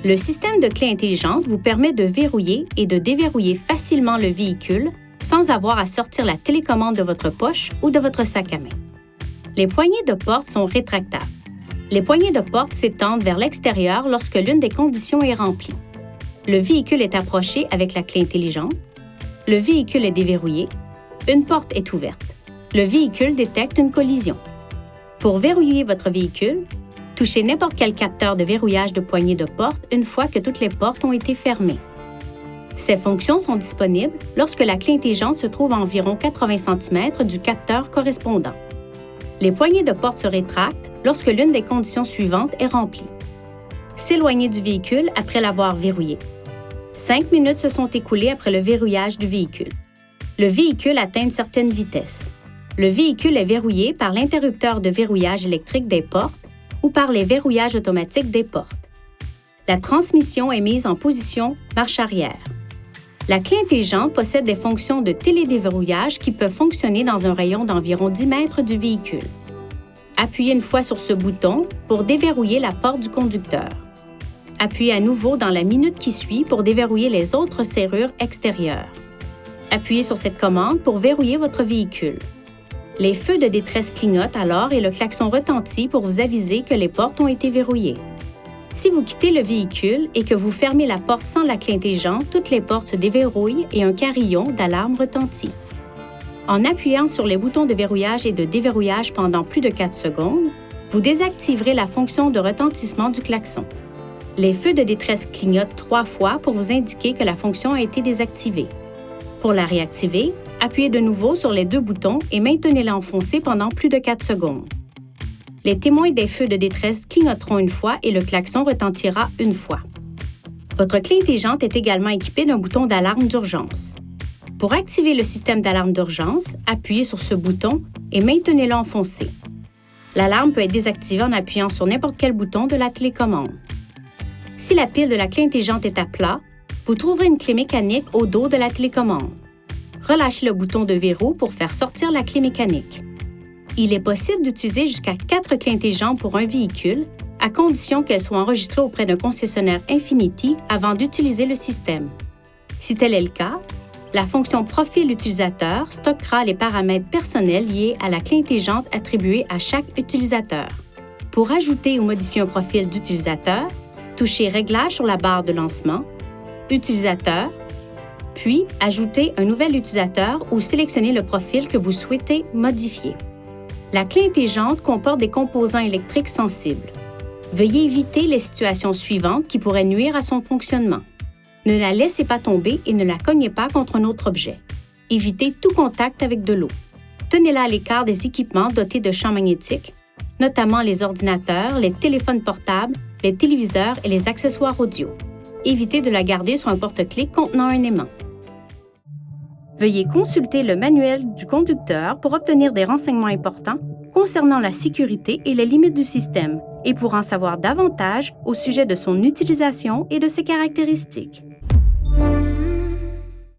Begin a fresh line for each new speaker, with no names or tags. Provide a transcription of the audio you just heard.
Le système de clé intelligente vous permet de verrouiller et de déverrouiller facilement le véhicule sans avoir à sortir la télécommande de votre poche ou de votre sac à main. Les poignées de porte sont rétractables. Les poignées de porte s'étendent vers l'extérieur lorsque l'une des conditions est remplie. Le véhicule est approché avec la clé intelligente. Le véhicule est déverrouillé. Une porte est ouverte. Le véhicule détecte une collision. Pour verrouiller votre véhicule, touchez n'importe quel capteur de verrouillage de poignée de porte une fois que toutes les portes ont été fermées. Ces fonctions sont disponibles lorsque la clé intelligente se trouve à environ 80 cm du capteur correspondant. Les poignées de porte se rétractent lorsque l'une des conditions suivantes est remplie. S'éloigner du véhicule après l'avoir verrouillé. 5 minutes se sont écoulées après le verrouillage du véhicule. Le véhicule atteint une certaine vitesse. Le véhicule est verrouillé par l'interrupteur de verrouillage électrique des portes ou par les verrouillages automatiques des portes. La transmission est mise en position marche arrière. La clé intelligente possède des fonctions de télédéverrouillage qui peuvent fonctionner dans un rayon d'environ 10 mètres du véhicule. Appuyez une fois sur ce bouton pour déverrouiller la porte du conducteur. Appuyez à nouveau dans la minute qui suit pour déverrouiller les autres serrures extérieures. Appuyez sur cette commande pour verrouiller votre véhicule. Les feux de détresse clignotent alors et le klaxon retentit pour vous aviser que les portes ont été verrouillées. Si vous quittez le véhicule et que vous fermez la porte sans la clé intelligente, toutes les portes se déverrouillent et un carillon d'alarme retentit. En appuyant sur les boutons de verrouillage et de déverrouillage pendant plus de 4 secondes, vous désactiverez la fonction de retentissement du klaxon. Les feux de détresse clignotent 3 fois pour vous indiquer que la fonction a été désactivée. Pour la réactiver, appuyez de nouveau sur les 2 boutons et maintenez-la enfoncée pendant plus de 4 secondes. Les témoins des feux de détresse clignoteront une fois et le klaxon retentira une fois. Votre clé intelligente est également équipée d'un bouton d'alarme d'urgence. Pour activer le système d'alarme d'urgence, appuyez sur ce bouton et maintenez-le enfoncé. L'alarme peut être désactivée en appuyant sur n'importe quel bouton de la télécommande. Si la pile de la clé intelligente est à plat, vous trouverez une clé mécanique au dos de la télécommande. Relâchez le bouton de verrou pour faire sortir la clé mécanique. Il est possible d'utiliser jusqu'à 4 clés intelligentes pour un véhicule, à condition qu'elles soient enregistrées auprès d'un concessionnaire Infinity avant d'utiliser le système. Si tel est le cas, la fonction Profil utilisateur stockera les paramètres personnels liés à la clé intelligente attribuée à chaque utilisateur. Pour ajouter ou modifier un profil d'utilisateur, touchez Réglages sur la barre de lancement, Utilisateur, puis ajoutez un nouvel utilisateur ou sélectionnez le profil que vous souhaitez modifier. La clé intelligente comporte des composants électriques sensibles. Veuillez éviter les situations suivantes qui pourraient nuire à son fonctionnement. Ne la laissez pas tomber et ne la cognez pas contre un autre objet. Évitez tout contact avec de l'eau. Tenez-la à l'écart des équipements dotés de champs magnétiques, notamment les ordinateurs, les téléphones portables, les téléviseurs et les accessoires audio. Évitez de la garder sur un porte-clés contenant un aimant. Veuillez consulter le manuel du conducteur pour obtenir des renseignements importants concernant la sécurité et les limites du système et pour en savoir davantage au sujet de son utilisation et de ses caractéristiques.